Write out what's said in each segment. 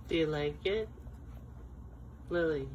Do you like it? Lily?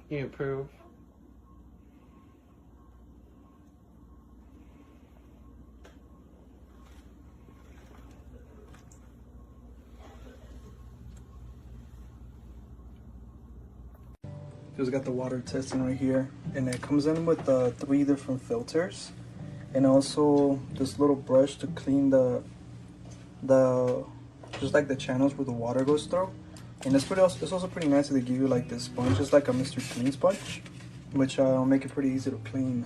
You approve? Just got the water testing right here, and it comes in with 3 different filters, and also this little brush to clean the just like the channels where the water goes through. And it's also pretty nice that they give you like this sponge. It's like a Mr. Clean sponge, which will make it pretty easy to clean.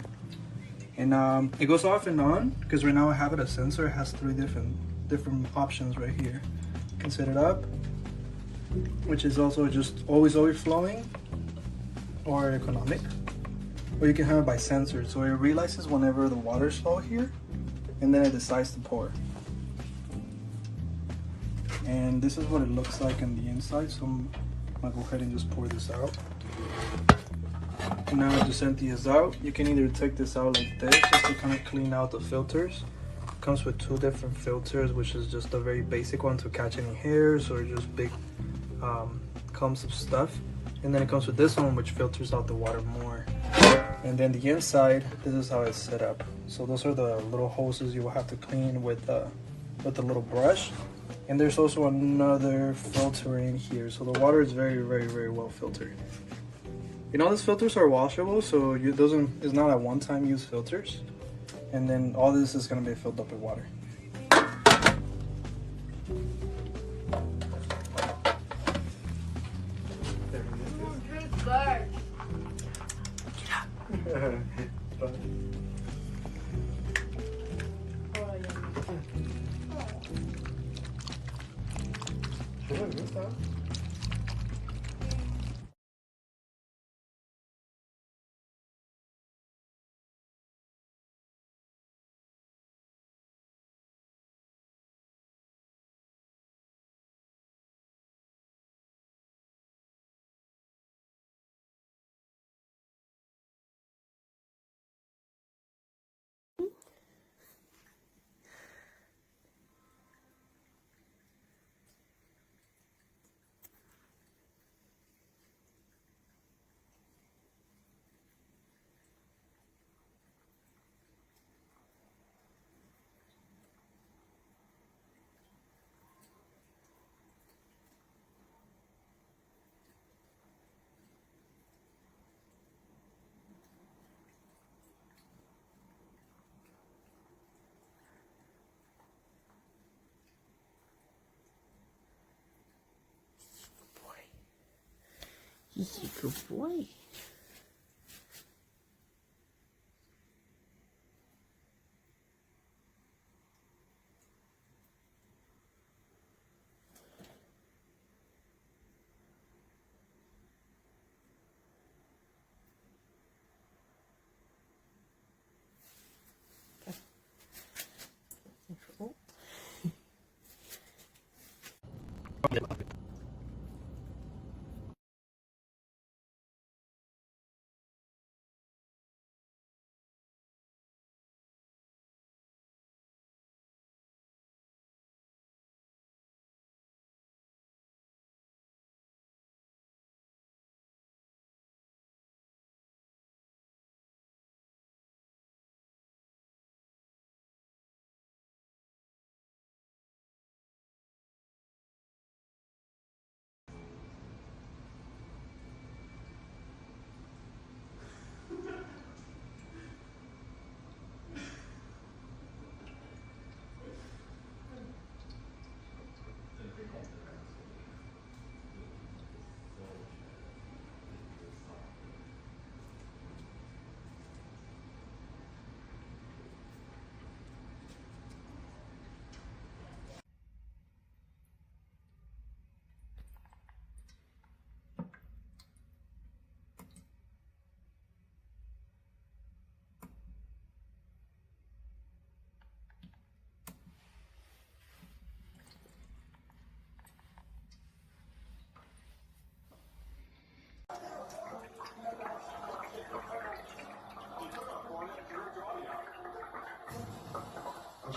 And it goes off and on because right now I have it a sensor. It has 3 different options right here. You can set it up, which is also just always overflowing or economic, or you can have it by sensor, so it realizes whenever the water's low here, and then it decides to pour. And this is what it looks like on the inside, so I'm gonna go ahead and just pour this out. And now I just empty this out. You can either take this out like this just to kind of clean out the filters. It comes with 2 different filters, which is just a very basic one to catch any hairs or just big clumps of stuff. And then it comes with this one, which filters out the water more. And then the inside, this is how it's set up. So those are the little hoses you will have to clean with the little brush. And there's also another filter in here. So the water is very, very, very well filtered. You know, these filters are washable, so it's not a one-time use filters. And then all this is gonna be filled up with water. He's a good boy.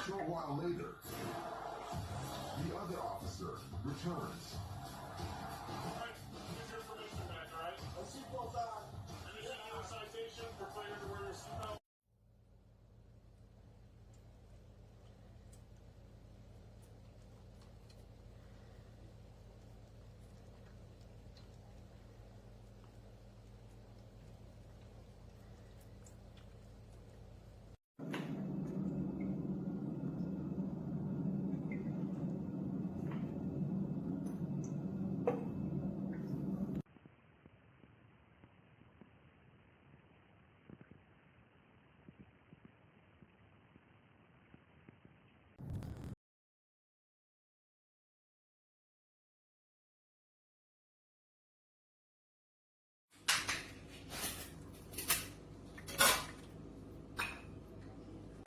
short while later, the other officer returns.